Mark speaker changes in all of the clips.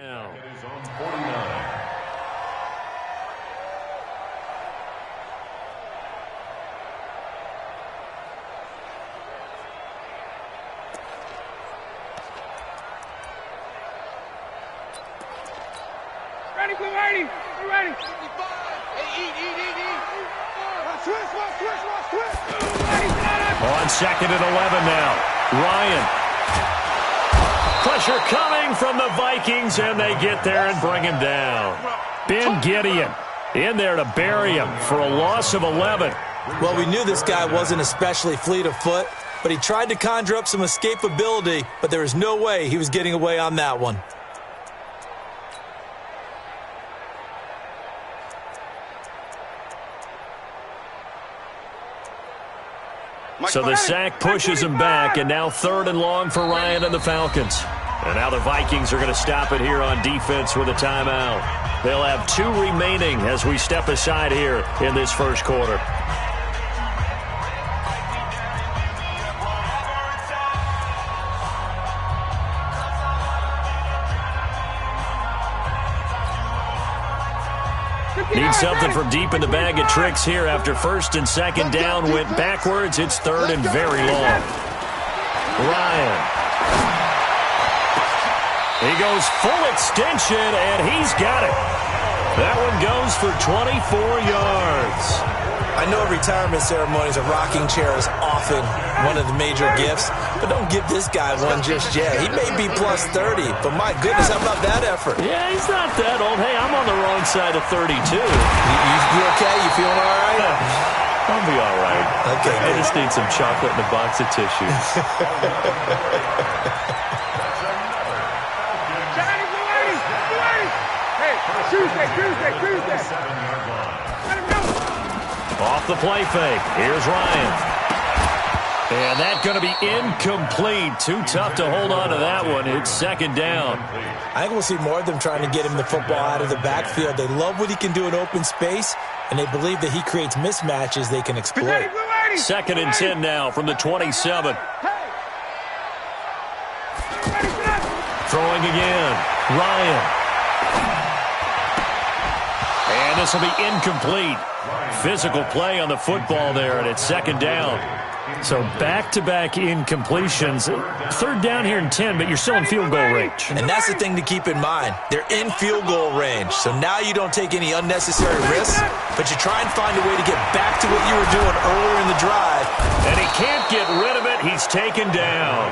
Speaker 1: Now.
Speaker 2: It is on 49.
Speaker 3: Ready, we're ready. We're ready.
Speaker 1: On 2nd and 11 now. Ryan. Pressure coming from the Vikings, and they get there and bring him down. Ben Gideon in there to bury him for a loss of 11.
Speaker 4: Well, we knew this guy wasn't especially fleet of foot, but he tried to conjure up some escapability, but there was no way he was getting away on that one.
Speaker 1: So the sack pushes him back, and now 3rd and long for Ryan and the Falcons. And now the Vikings are going to stop it here on defense with a timeout. They'll have 2 remaining as we step aside here in this first quarter. Need something from deep in the bag of tricks here after 1st and 2nd down went backwards. It's 3rd and very long. Ryan. He goes full extension, and he's got it. That one goes for 24 yards.
Speaker 4: I know retirement ceremonies, a rocking chair is often one of the major gifts, but don't give this guy one just yet. He may be plus 30, but my goodness, how about that effort?
Speaker 1: Yeah, he's not that old. Hey, I'm on the wrong side of 32.
Speaker 4: You okay? You feeling all right?
Speaker 1: I'll be all right.
Speaker 4: Okay,
Speaker 1: I just need some chocolate and a box of tissues.
Speaker 3: Tuesday.
Speaker 1: Off the play fake. Here's Ryan. And that's going to be incomplete. Too tough to hold on to that one. It's 2nd down.
Speaker 4: I think we'll see more of them trying to get him the football out of the backfield. They love what he can do in open space, and they believe that he creates mismatches they can exploit.
Speaker 1: 2nd and 10 now from the 27. Throwing again. Ryan. And this will be incomplete. Physical play on the football there, and it's 2nd down. So back-to-back incompletions. 3rd down here and 10, but you're still in field goal range.
Speaker 4: And that's the thing to keep in mind. They're in field goal range. So now you don't take any unnecessary risks, but you try and find a way to get back to what you were doing earlier in the drive.
Speaker 1: And he can't get rid of it. He's taken down.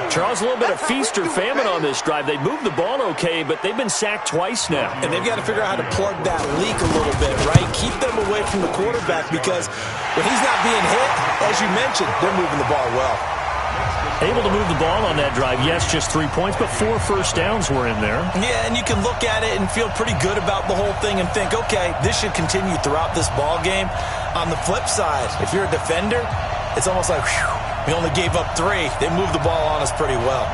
Speaker 1: Charles, a little bit of feast or famine on this drive. They moved the ball okay, but they've been sacked twice now.
Speaker 4: And they've got to figure out how to plug that leak a little bit, right? Keep them away from the quarterback because when he's not being hit, as you mentioned, they're moving the ball well.
Speaker 1: Able to move the ball on that drive. Yes, just 3 points, but 4 first downs were in there.
Speaker 4: Yeah, and you can look at it and feel pretty good about the whole thing and think, okay, this should continue throughout this ball game. On the flip side, if you're a defender, it's almost like, whew, we only gave up 3. They moved the ball on us pretty well.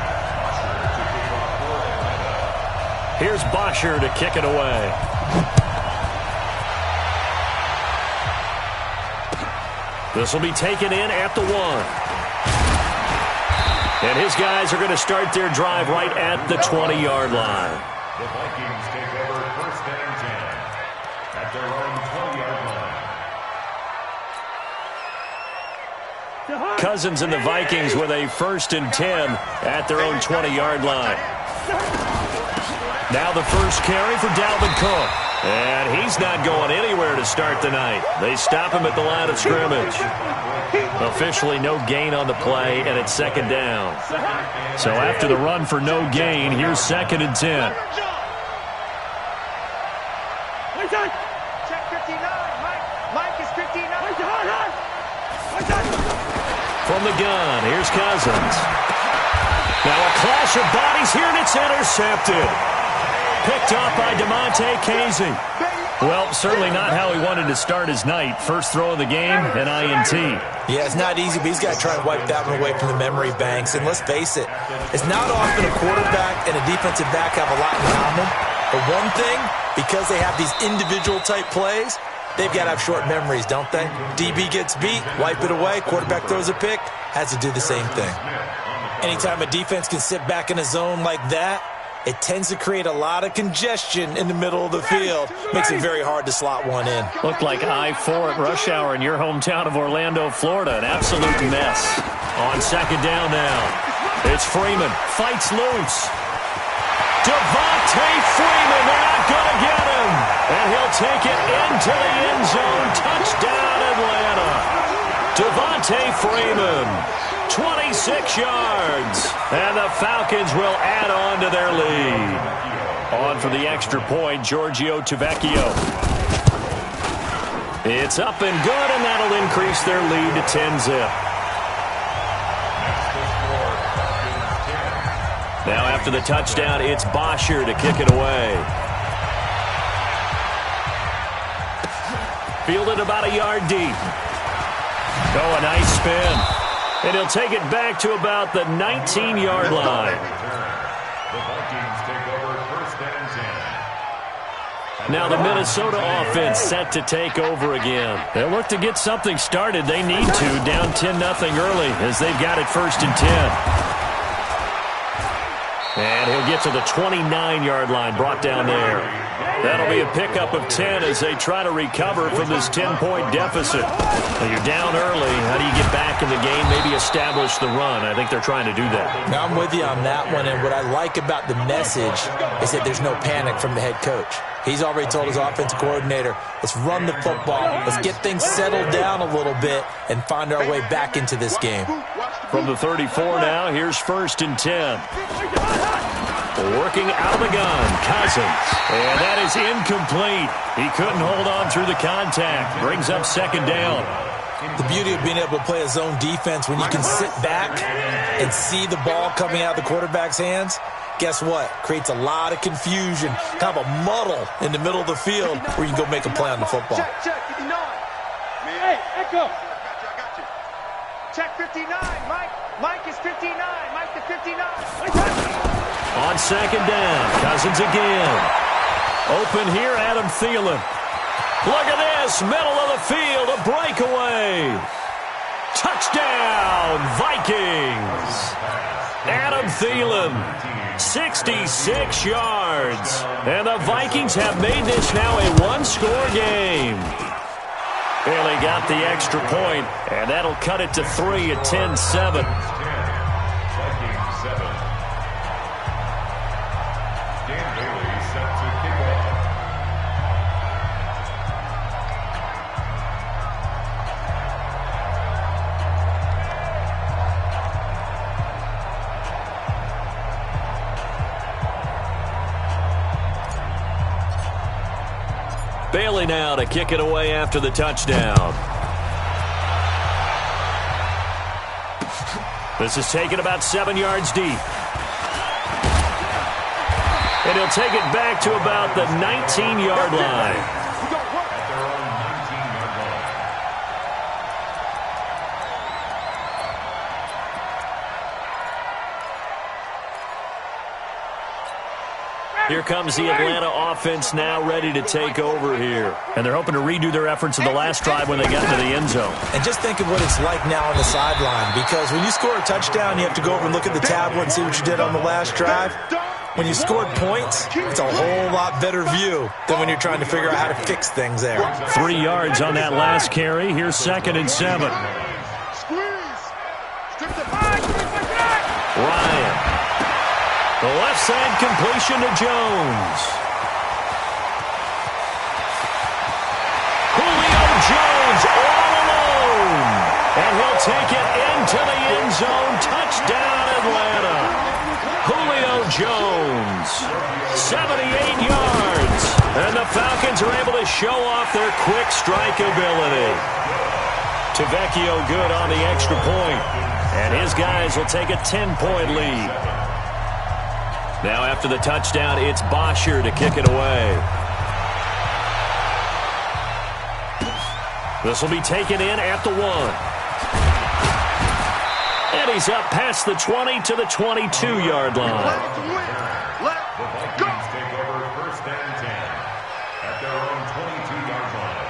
Speaker 1: Here's Bosher to kick it away. This will be taken in at the 1. And his guys are going to start their drive right at the 20-yard line.
Speaker 2: The Vikings take over 1st and 10 at their own 20-yard line.
Speaker 1: Cousins and the Vikings with a 1st and 10 at their own 20-yard line. Now the first carry for Dalvin Cook. And he's not going anywhere to start the night. They stop him at the line of scrimmage. Officially no gain on the play, and it's 2nd down. So after the run for no gain, here's 2nd and 10.
Speaker 3: Check 59. Mike is 59.
Speaker 1: From the gun, here's Cousins. Now a clash of bodies here, and it's intercepted. Picked off by DeMonte Casey. Well, certainly not how he wanted to start his night. First throw of the game, an INT.
Speaker 4: Yeah, it's not easy, but he's got to try and wipe that one away from the memory banks. And let's face it, it's not often a quarterback and a defensive back have a lot in common. But one thing, because they have these individual type plays, they've got to have short memories, don't they? DB gets beat, wipe it away. Quarterback throws a pick, has to do the same thing. Anytime a defense can sit back in a zone like that, it tends to create a lot of congestion in the middle of the field. Makes it very hard to slot one in.
Speaker 1: Looked like I-4 at rush hour in your hometown of Orlando, Florida. An absolute mess. On second down now. It's Freeman. Fights loose. Devontae Freeman. They're not going to get him. And he'll take it into the end zone. Touchdown, Atlanta. Devontae Freeman. 26 yards. And the Falcons will add on to their lead. On for the extra point, Giorgio Tavecchio. It's up and good, and that'll increase their lead to 10-zip. Now after the touchdown, it's Bosher to kick it away. Fielded about a yard deep. Oh, a nice spin. And he'll take it back to about the 19-yard line.
Speaker 2: The Vikings take over first and 10.
Speaker 1: Now the Minnesota offense set to take over again. They'll look to get something started. They need to, down 10-0 early as they've got it first and 10. And he'll get to the 29-yard line, brought down there. That'll be a pickup of 10 as they try to recover from this 10-point deficit. Now you're down early. How do you get back in the game, maybe establish the run? I think they're trying to do that.
Speaker 4: Now I'm with you on that one, and what I like about the message is that there's no panic from the head coach. He's already told his offensive coordinator, let's run the football, let's get things settled down a little bit and find our way back into this game.
Speaker 1: From the 34 now, here's first and 10. Working out of the gun, Cousins. And that is incomplete. He couldn't hold on through the contact. Brings up second down.
Speaker 4: The beauty of being able to play a zone defense when you can sit back and see the ball coming out of the quarterback's hands, guess what? Creates a lot of confusion, kind of a muddle in the middle of the field where you can go make a play on the football.
Speaker 3: Check, 59. Hey, Echo. I got you. Check 59, Mike. Mike is 59. Mike to 59.
Speaker 1: On second down, Cousins again. Open here, Adam Thielen. Look at this, middle of the field, a breakaway. Touchdown, Vikings. Adam Thielen, 66 yards. And the Vikings have made this now a one-score game. Barely got the extra point, and that'll cut it to 3 at 10-7.
Speaker 2: Vikings 7. Dan Bailey set to kick off.
Speaker 1: Bailey now to kick it away after the touchdown. This is taken about 7 yards deep. And he'll take it back to about the 19-yard line.
Speaker 2: At their own 19-yard line.
Speaker 1: Here comes the Atlanta offense now ready to take over here. And they're hoping to redo their efforts of the last drive when they got into the end zone.
Speaker 4: And just think of what it's like now on the sideline, because when you score a touchdown, you have to go over and look at the tablet and see what you did on the last drive. When you scored points, it's a whole lot better view than when you're trying to figure out how to fix things there.
Speaker 1: 3 yards on that last carry. Here's second and 7. Ryan. The left side completion to Jones. Julio Jones all alone. And he'll take it into the end zone. Touchdown, Atlanta. Julio Jones. 78 yards. And the Falcons are able to show off their quick strike ability. Tavecchio good on the extra point. And his guys will take a 10-point lead. Now after the touchdown, it's Bosher to kick it away. This will be taken in at the 1. And he's up past the 20 to the 22-yard line.
Speaker 2: The Vikings take over first and 10 at their own 22-yard line.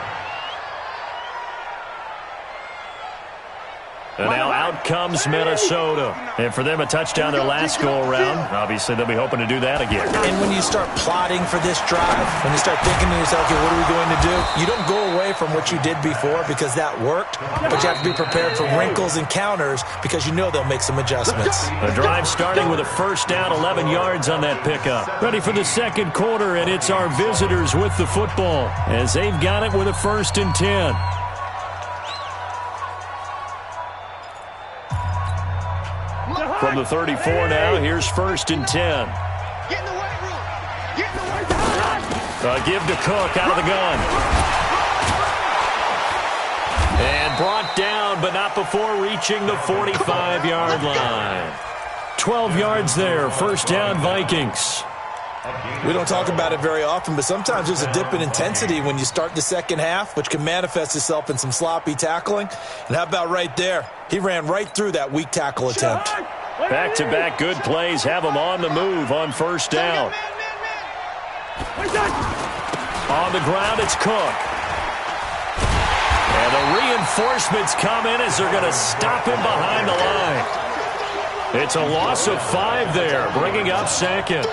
Speaker 1: And now out comes Minnesota. And for them, a touchdown their last go-around. Obviously, they'll be hoping to do that again.
Speaker 4: And when you start plotting for this drive, when you start thinking to yourself, okay, what are we going to do? You don't go away from what you did before because that worked, but you have to be prepared for wrinkles and counters because you know they'll make some adjustments.
Speaker 1: The drive starting with a first down, 11 yards on that pickup. Ready for the second quarter, and it's our visitors with the football as they've got it with a 1st and 10. From the 34 now, here's 1st and 10.
Speaker 3: Get in the weight room. Get in the weight room.
Speaker 1: Give to Cook out of the gun. And brought down, but not before reaching the 45-yard line. 12 yards there, 1st down Vikings.
Speaker 4: We don't talk about it very often, but sometimes there's a dip in intensity when you start the second half, which can manifest itself in some sloppy tackling. And how about right there? He ran right through that weak tackle attempt.
Speaker 1: Back-to-back good plays have him on the move on 1st down. On the ground, it's Cook. And the reinforcements come in as they're going to stop him behind the line. It's a loss of 5 there, bringing up 2nd.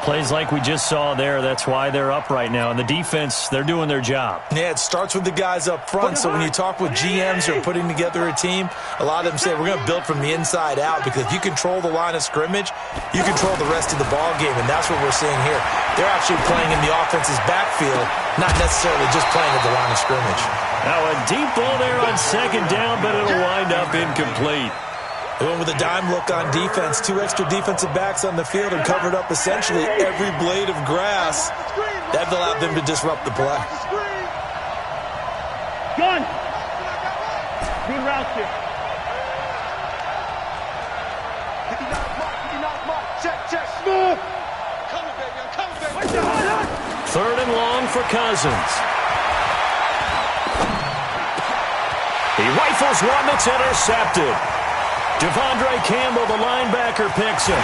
Speaker 1: Plays like we just saw there, that's why they're up right now. And the defense, they're doing their job.
Speaker 4: Yeah, it starts with the guys up front. So when you talk with GMs who are putting together a team, a lot of them say we're going to build from the inside out because if you control the line of scrimmage, you control the rest of the ball game, and that's what we're seeing here. They're actually playing in the offense's backfield, not necessarily just playing at the line of scrimmage.
Speaker 1: Now a deep ball there on 2nd down, but it'll wind up incomplete.
Speaker 4: They went with a dime look on defense. 2 extra defensive backs on the field and covered up essentially every blade of grass. That allowed them to disrupt the play.
Speaker 3: Gun. Good route here. 59 mark. Check. Smooth. Coming, baby. I'm coming, baby.
Speaker 1: 3rd and long for Cousins. He rifles one that's intercepted. Devondre Campbell, the linebacker, picks it.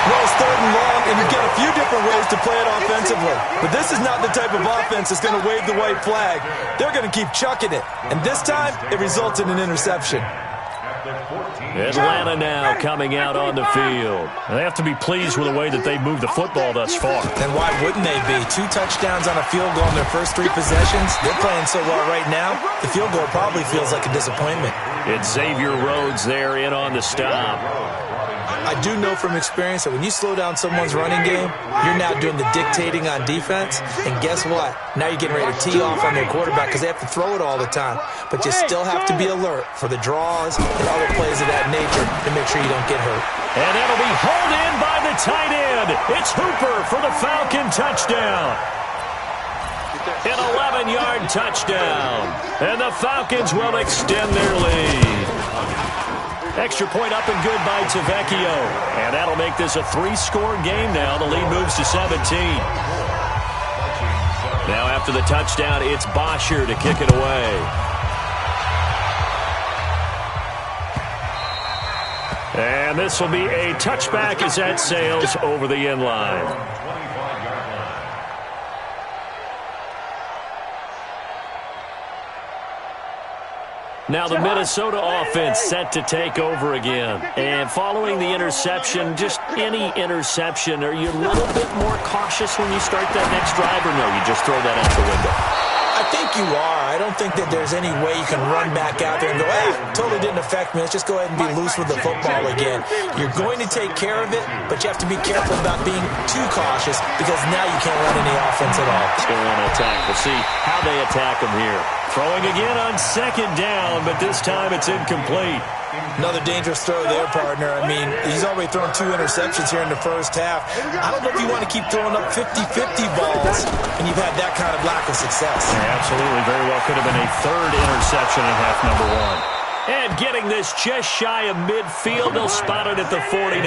Speaker 4: Well, it's 3rd and long, and you've got a few different ways to play it offensively. But this is not the type of offense that's going to wave the white flag. They're going to keep chucking it. And this time, it results in an interception.
Speaker 1: Atlanta now coming out on the field. They have to be pleased with the way that they've moved the football thus far.
Speaker 4: And why wouldn't they be? 2 touchdowns on a field goal in their first 3 possessions. They're playing so well right now, the field goal probably feels like a disappointment.
Speaker 1: It's Xavier Rhodes there in on the stop.
Speaker 4: I do know from experience that when you slow down someone's running game, you're now doing the dictating on defense. And guess what? Now you're getting ready to tee off on their quarterback because they have to throw it all the time. But you still have to be alert for the draws and other plays of that nature to make sure you don't get hurt.
Speaker 1: And that'll be hauled in by the tight end. It's Hooper for the Falcon touchdown. An 11-yard touchdown. And the Falcons will extend their lead. Extra point up and good by Tavecchio. And that'll make this a 3-score game now. The lead moves to 17. Now after the touchdown, it's Bosher to kick it away. And this will be a touchback as that sails over the end line. Now the Minnesota offense set to take over again. And following the interception, just any interception, are you a little bit more cautious when you start that next drive, or no, you just throw that out the window?
Speaker 4: I think you are. I don't think that there's any way you can run back out there and go, hey, totally didn't affect me. Let's just go ahead and be loose with the football again. You're going to take care of it, but you have to be careful about being too cautious because now you can't run any offense at all.
Speaker 1: Let's go on attack. We'll see how they attack them here. Throwing again on 2nd down, but this time it's incomplete.
Speaker 4: Another dangerous throw there, partner. I mean, he's already thrown 2 interceptions here in the first half. I don't know if you want to keep throwing up 50-50 balls when you've had that kind of lack of success.
Speaker 1: Yeah, absolutely. Very well could have been a 3rd interception in half number 1. And getting this just shy of midfield, they'll spot it at the 49.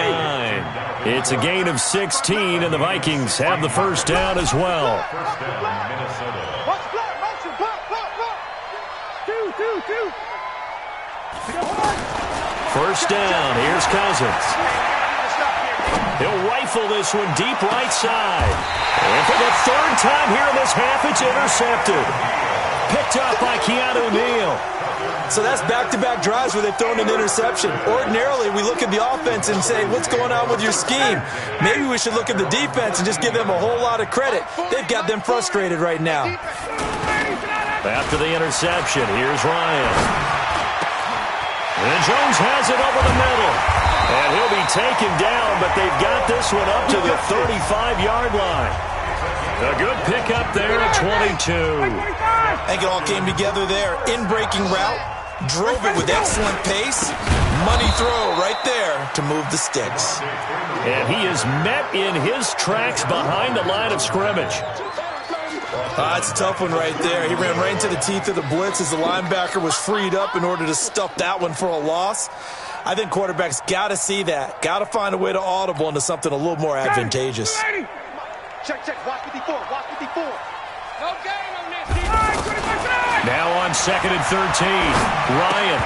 Speaker 1: It's a gain of 16, and the Vikings have the first down as well. First down, here's Cousins. He'll rifle this one deep right side. And for the 3rd time here in this half, it's intercepted. picked up by Keanu Neal.
Speaker 4: So that's back-to-back drives where they've thrown an interception. Ordinarily, we look at the offense and say, what's going on with your scheme? Maybe we should look at the defense and just give them a whole lot of credit. They've got them frustrated right now.
Speaker 1: After the interception, here's Ryan. And Jones has it over the middle. And he'll be taken down, but they've got this one up to the 35-yard line. A good pickup there at 22.
Speaker 4: I think it all came together there. In-breaking route, drove it with excellent pace. Money throw right there to move the sticks.
Speaker 1: And he is met in his tracks behind the line of scrimmage.
Speaker 4: That's a tough one right there. He ran right into the teeth of the blitz as the linebacker was freed up in order to stuff that one for a loss. I think quarterbacks got to see that. Got to find a way to audible into something a little more advantageous.
Speaker 3: Check, watch 54, watch 54. No game on this.
Speaker 1: Now on 2nd and 13, Ryan.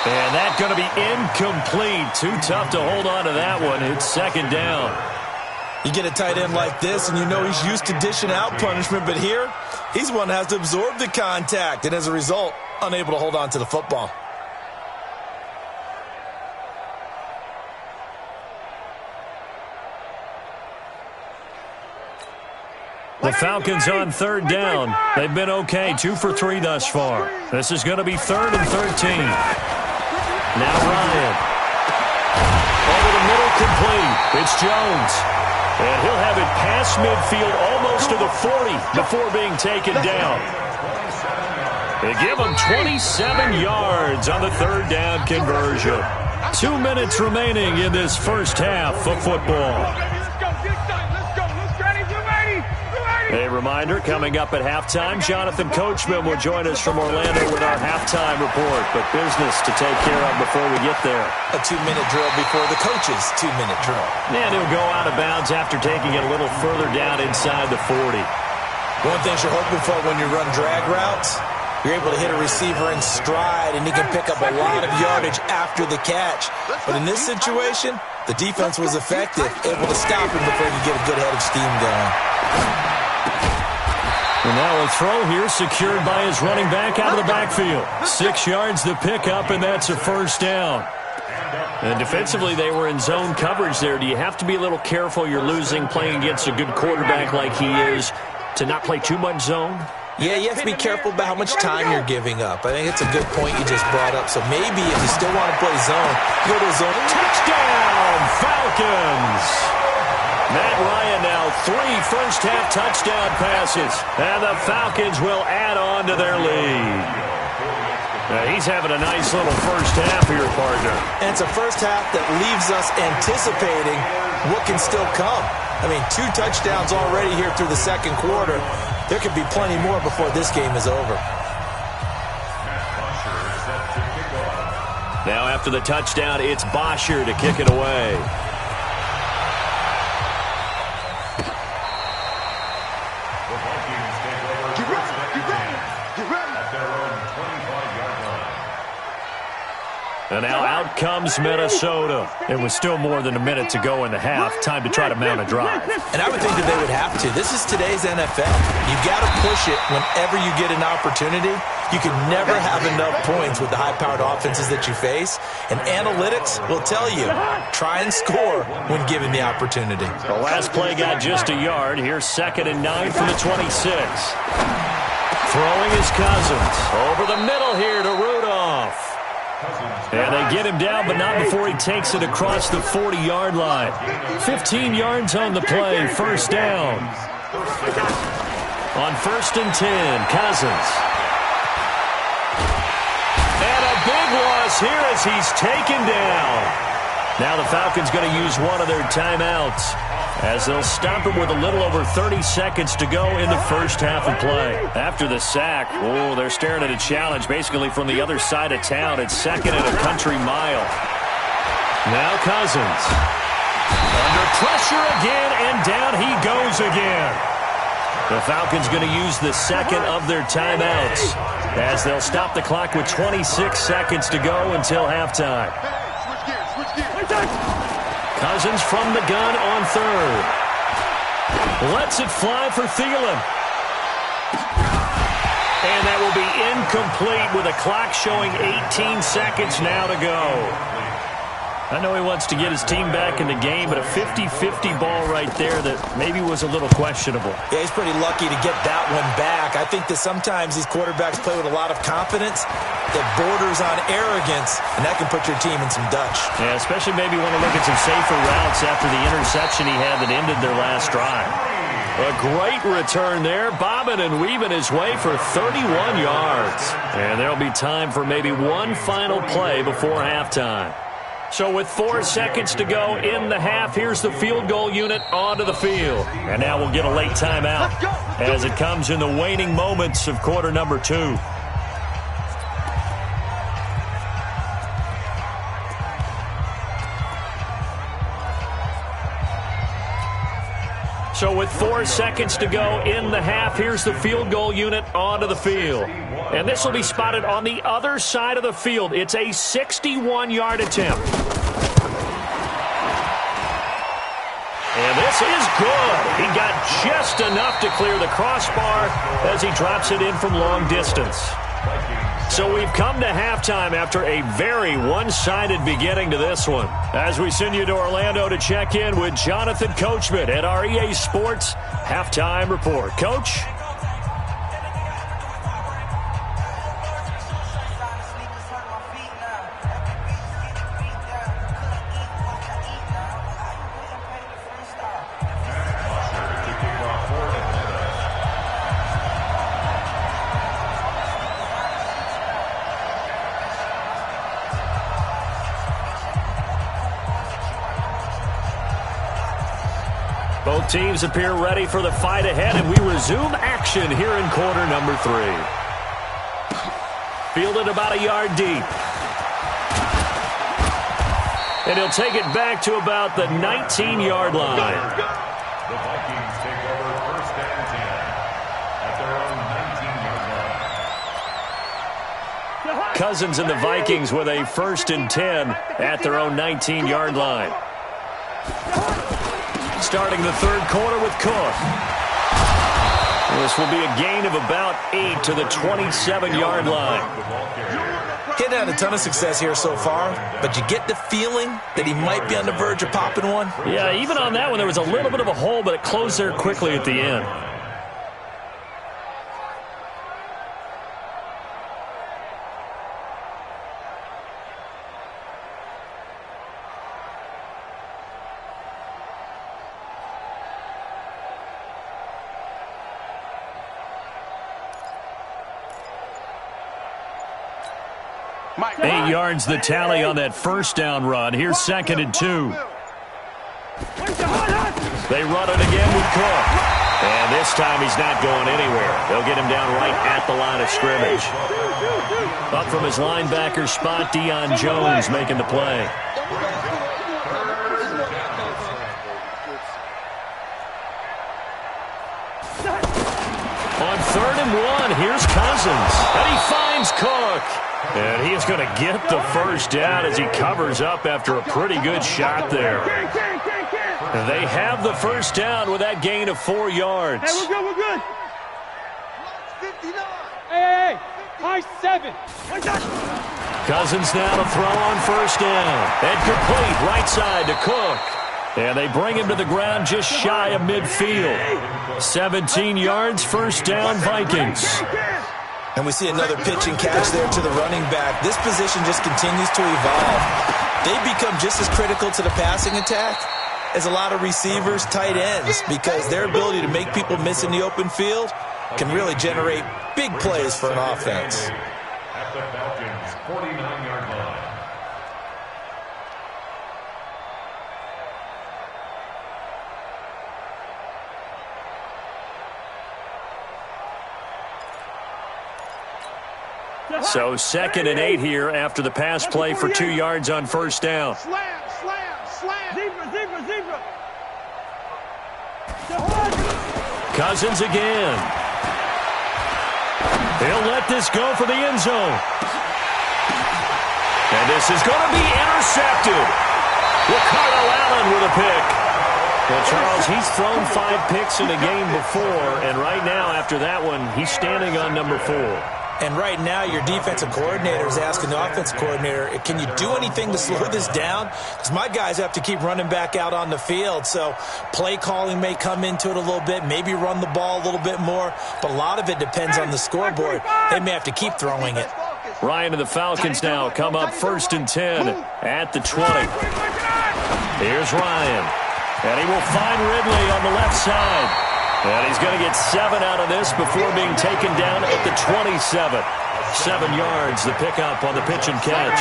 Speaker 1: And that's going to be incomplete. Too tough to hold on to that one. It's 2nd down.
Speaker 4: You get a tight end like this, and you know he's used to dishing out punishment, but here, he's one that has to absorb the contact, and as a result, unable to hold on to the football.
Speaker 1: The Falcons on 3rd down. They've been okay, 2 for 3 thus far. This is going to be 3rd and 13. Now Ryan. Over the middle, complete. It's Jones. And he'll have it past midfield, almost to the 40, before being taken down. They give him 27 yards on the 3rd down conversion. 2 minutes remaining in this first half of football. A reminder, coming up at halftime, Jonathan Coachman will join us from Orlando with our halftime report. But business to take care of before we get there.
Speaker 4: A 2-minute drill before the coach's 2-minute drill.
Speaker 1: And he'll go out of bounds after taking it a little further down inside the 40.
Speaker 4: One thing you're hoping for when you run drag routes, you're able to hit a receiver in stride, and he can pick up a lot of yardage after the catch. But in this situation, the defense was effective, able to stop him before he could get a good head of steam going.
Speaker 1: And now a throw here secured by his running back out of the backfield. 6 yards the pickup, and that's a 1st down. And defensively, they were in zone coverage there. Do you have to be a little careful you're losing playing against a good quarterback like he is to not play too much zone?
Speaker 4: Yeah, you have to be careful about how much time you're giving up. I think it's a good point you just brought up. So maybe if you still want to play zone, you go to a zone.
Speaker 1: Touchdown, Falcons! Matt Ryan now 3 first-half touchdown passes. And the Falcons will add on to their lead. Now, he's having a nice little first half here, partner.
Speaker 4: And it's a first half that leaves us anticipating what can still come. I mean, 2 touchdowns already here through the 2nd quarter. There could be plenty more before this game is over.
Speaker 1: Now after the touchdown, it's Bosher to kick it away. And now out comes Minnesota. It was still more than a minute to go in the half. Time to try to mount a drive.
Speaker 4: And I would think that they would have to. This is today's NFL. You've got to push it whenever you get an opportunity. You can never have enough points with the high-powered offenses that you face. And analytics will tell you, try and score when given the opportunity.
Speaker 1: The last play got just a yard. Here's 2nd and 9 from the 26. Throwing is Cousins. Over the middle here to Rudolph. And they get him down, but not before he takes it across the 40-yard line. 15 yards on the play, 1st down. On 1st and 10, Cousins. And a big loss here as he's taken down. Now the Falcons going to use one of their timeouts as they'll stop him with a little over 30 seconds to go in the first half of play. After the sack, they're staring at a challenge basically from the other side of town. It's 2nd and a country mile. Now Cousins. Under pressure again, and down he goes again. The Falcons going to use the 2nd of their timeouts as they'll stop the clock with 26 seconds to go until halftime. Cousins from the gun on 3rd. Lets it fly for Thielen. And that will be incomplete with a clock showing 18 seconds now to go. I know he wants to get his team back in the game, but a 50-50 ball right there that maybe was a little questionable.
Speaker 4: Yeah, he's pretty lucky to get that one back. I think that sometimes these quarterbacks play with a lot of confidence that borders on arrogance, and that can put your team in some Dutch.
Speaker 1: Yeah, especially maybe want to look at some safer routes after the interception he had that ended their last drive. A great return there, bobbing and weaving his way for 31 yards. And there'll be time for maybe one final play before halftime. So with 4 seconds to go in the half, here's the field goal unit onto the field. And now we'll get a late timeout as it comes in the waning moments of quarter number 2. So with 4 seconds to go in the half, here's the field goal unit onto the field. And this will be spotted on the other side of the field. It's a 61-yard attempt. And this is good. He got just enough to clear the crossbar as he drops it in from long distance. So we've come to halftime after a very one-sided beginning to this one. As we send you to Orlando to check in with Jonathan Coachman at our EA Sports Halftime Report. Coach? Both teams appear ready for the fight ahead, and we resume action here in quarter number 3. Fielded about a yard deep. And he'll take it back to about the 19-yard line.
Speaker 2: The Vikings take over first and 10 at their own 19-yard line.
Speaker 1: Cousins and the Vikings with a first and 10 at their own 19-yard line. Starting the third quarter with Cook. This will be a gain of about 8 to the 27-yard line.
Speaker 4: He hadn't had a ton of success here so far, but you get the feeling that he might be on the verge of popping one.
Speaker 1: Yeah, even on that one, there was a little bit of a hole, but it closed there quickly at the end. Eight yards the tally on that first down run. Here's second and 2. They run it again with Cook. And this time he's not going anywhere. They'll get him down right at the line of scrimmage. Up from his linebacker spot, Deion Jones making the play. On 3rd and 1, here's Cousins. And he finds Cook. And he is going to get the first down as he covers up after a pretty good shot there. They have the first down with that gain of 4 yards.
Speaker 3: Hey, we're good, we're good. 59. Hey, high 7.
Speaker 1: Cousins now to throw on first down. And complete right side to Cook. And they bring him to the ground just shy of midfield. 17 yards, first down, Vikings.
Speaker 4: And we see another pitch and catch there to the running back. This position just continues to evolve. They become just as critical to the passing attack as a lot of receivers, tight ends, because their ability to make people miss in the open field can really generate big plays for an offense.
Speaker 2: At the Falcons' 49-yard line.
Speaker 1: So 2nd and 8 here after the pass play for 2 yards on first down.
Speaker 3: Slam, slam, slam. Zebra, zebra, zebra.
Speaker 1: Cousins again. He'll let this go for the end zone. And this is going to be intercepted. Ricardo Allen with a pick. Well, Charles, he's thrown 5 picks in a game before, and right now, after that one, he's standing on number 4.
Speaker 4: And right now, your defensive coordinator is asking the offensive coordinator, can you do anything to slow this down? Because my guys have to keep running back out on the field. So play calling may come into it a little bit, maybe run the ball a little bit more. But a lot of it depends on the scoreboard. They may have to keep throwing it.
Speaker 1: Ryan and the Falcons now come up 1st and 10 at the 20. Here's Ryan. And he will find Ridley on the left side. And he's going to get 7 out of this before being taken down at the 27. 7 yards, the pickup on the pitch and catch.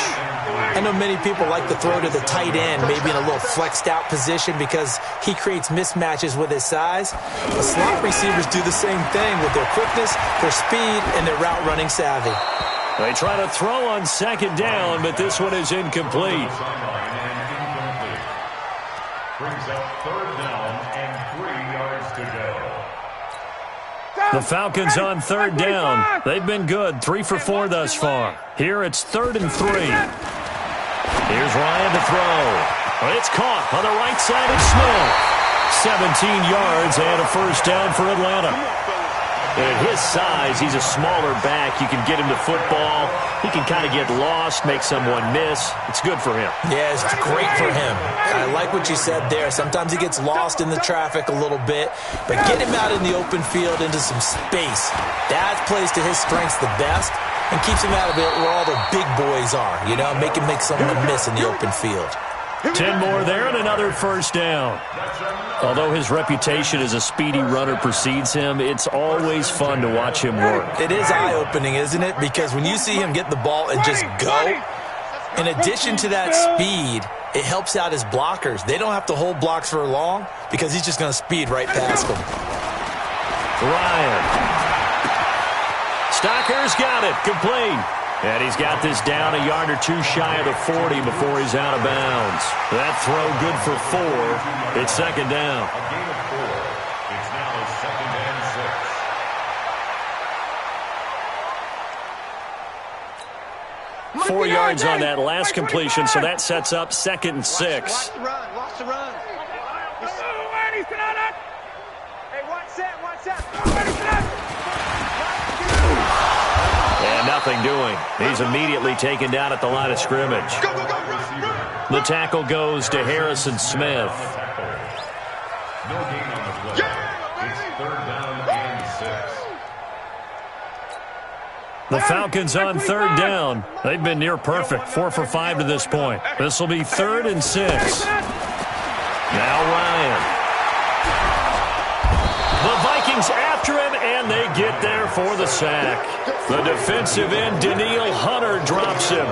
Speaker 4: I know many people like to throw to the tight end, maybe in a little flexed out position because he creates mismatches with his size. The slot receivers do the same thing with their quickness, their speed, and their route running savvy.
Speaker 1: They try to throw on 2nd down, but this one is incomplete.
Speaker 2: Brings up 3rd down and 3 yards to go.
Speaker 1: The Falcons on 3rd down. They've been good, 3 for 4 thus far. Here it's 3rd and 3. Here's Ryan to throw. It's caught on the right side of Smith. 17 yards and a 1st down for Atlanta. At his size, he's a smaller back. You can get him to football. He can kind of get lost, make someone miss. It's good for him.
Speaker 4: Yeah, it's great for him. I like what you said there. Sometimes he gets lost in the traffic a little bit, but get him out in the open field into some space. That plays to his strengths the best and keeps him out of it where all the big boys are, you know, make him make someone miss in the open field.
Speaker 1: 10 more there and another 1st down. Although his reputation as a speedy runner precedes him, it's always fun to watch him work.
Speaker 4: It is eye-opening, isn't it? Because when you see him get the ball and just go, in addition to that speed, it helps out his blockers. They don't have to hold blocks for long because he's just going to speed right past them.
Speaker 1: Ryan. Stocker's got it. Complete. And he's got this down a yard or 2 shy of the 40 before he's out of bounds. That throw good for 4. It's 2nd down.
Speaker 2: A gain of 4. It's now 2nd and 6.
Speaker 1: 4 yards on that last completion, so that sets up 2nd and 6.
Speaker 3: Watch the run. Watch the run. Hey, watch that.
Speaker 1: And nothing doing. He's immediately taken down at the line of scrimmage. The tackle goes to Harrison Smith.
Speaker 2: No gain on the play. It's 3rd down and 6.
Speaker 1: The Falcons on 3rd down. They've been near perfect, 4 for 5 to this point. This will be 3rd and 6. Now Ryan. The Vikings after him, and they get there for the sack. The defensive end, Danielle Hunter, drops him.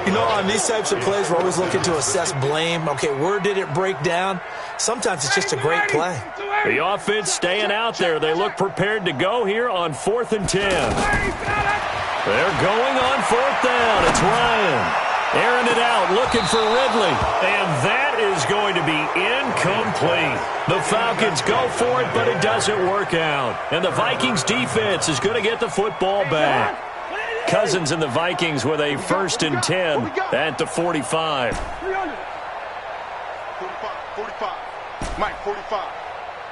Speaker 4: You know, on these types of plays, we're always looking to assess blame. Okay, where did it break down? Sometimes it's just a great play.
Speaker 1: The offense staying out there. They look prepared to go here on 4th and 10. They're going on 4th down. It's Ryan. Airing it out, looking for Ridley. And that is going to be incomplete. The Falcons go for it, but it doesn't work out. And the Vikings defense is going to get the football back. Cousins and the Vikings with a 1st and 10 at the 45.
Speaker 3: 45. Mike, 45.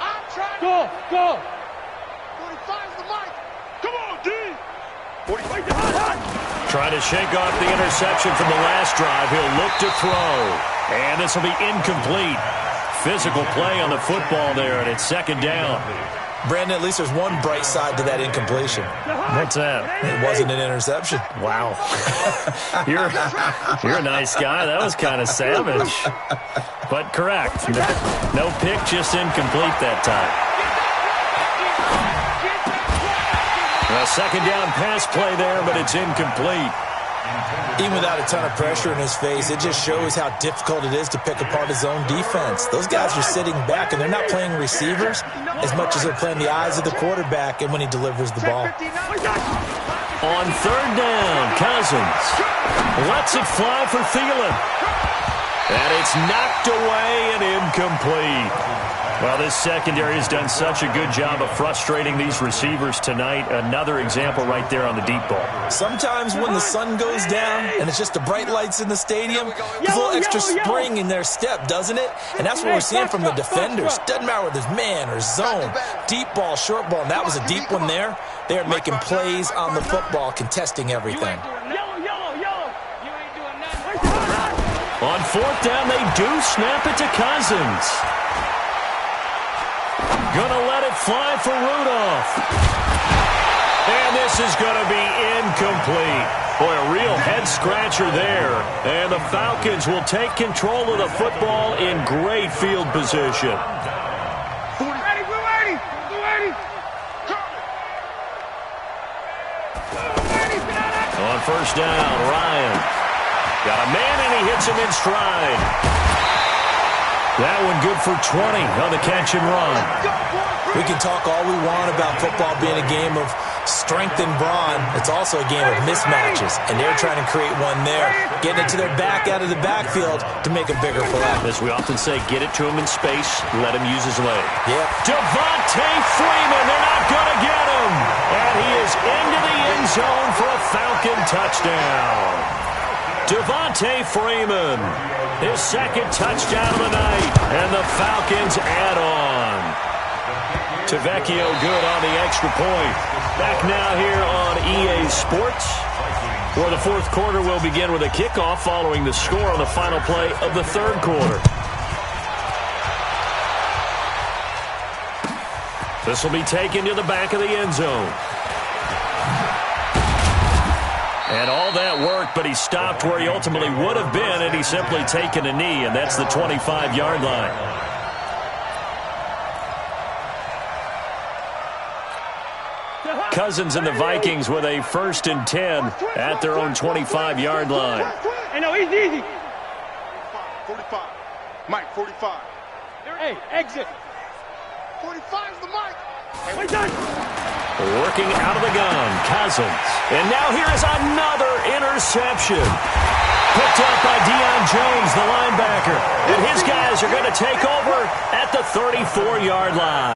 Speaker 3: I'm trying.
Speaker 5: Go.
Speaker 3: 45 is the Mike. Come on, D. 45.
Speaker 1: Trying to shake off the interception from the last drive. He'll look to throw. And this will be incomplete. Physical play on the football there, and it's 2nd down.
Speaker 4: Brandon, at least there's one bright side to that incompletion.
Speaker 1: What's that?
Speaker 4: It wasn't an interception.
Speaker 1: Wow. You're a nice guy. That was kind of savage. But correct. No pick, just incomplete that time. A 2nd down pass play there, but it's incomplete.
Speaker 4: Even without a ton of pressure in his face, it just shows how difficult it is to pick apart his own defense. Those guys are sitting back, and they're not playing receivers as much as they're playing the eyes of the quarterback and when he delivers the ball.
Speaker 1: On 3rd down, Cousins lets it fly for Thielen. And it's knocked away and incomplete. Well, this secondary has done such a good job of frustrating these receivers tonight. Another example right there on the deep ball.
Speaker 4: Sometimes when the sun goes down and it's just the bright lights in the stadium, there's a little extra spring in their step, doesn't it? And that's what we're seeing from the defenders. Doesn't matter whether it's man or zone, deep ball, short ball, and that was a deep one there. They are making plays on the football, contesting everything.
Speaker 1: On fourth down, they do snap it to Cousins. Gonna let it fly for Rudolph. And this is gonna be incomplete. Boy, a real head-scratcher there. And the Falcons will take control of the football in great field position.
Speaker 3: Ready, we're ready. We're ready.
Speaker 1: On first down, Ryan. Got a man, and he hits him in stride. That one good for 20 on the catch and run.
Speaker 4: We can talk all we want about football being a game of strength and brawn. It's also a game of mismatches, and they're trying to create one there, getting it to their back out of the backfield to make a bigger play.
Speaker 1: As we often say, get it to him in space, let him use his leg.
Speaker 4: Yeah.
Speaker 1: Devontae Freeman, they're not going to get him. And he is into the end zone for a Falcon touchdown. Devontae Freeman, his second touchdown of the night, and the Falcons add on. Tavecchio good on the extra point. Back now here on EA Sports, where the fourth quarter will begin with a kickoff following the score on the final play of the third quarter. This will be taken to the back of the end zone. And all that work, but he stopped where he ultimately would have been had he simply taken a knee, and that's the 25-yard line. Cousins and the Vikings with a 1st and 10 at their own 25-yard line.
Speaker 3: Hey, no, easy. 45. Mike, 45. Hey, exit. 45 is the mic. Hey, done.
Speaker 1: Working out of the gun, Cousins. And now here is another interception. Picked up by Deion Jones, the linebacker. And his guys are going to take over at the 34-yard line.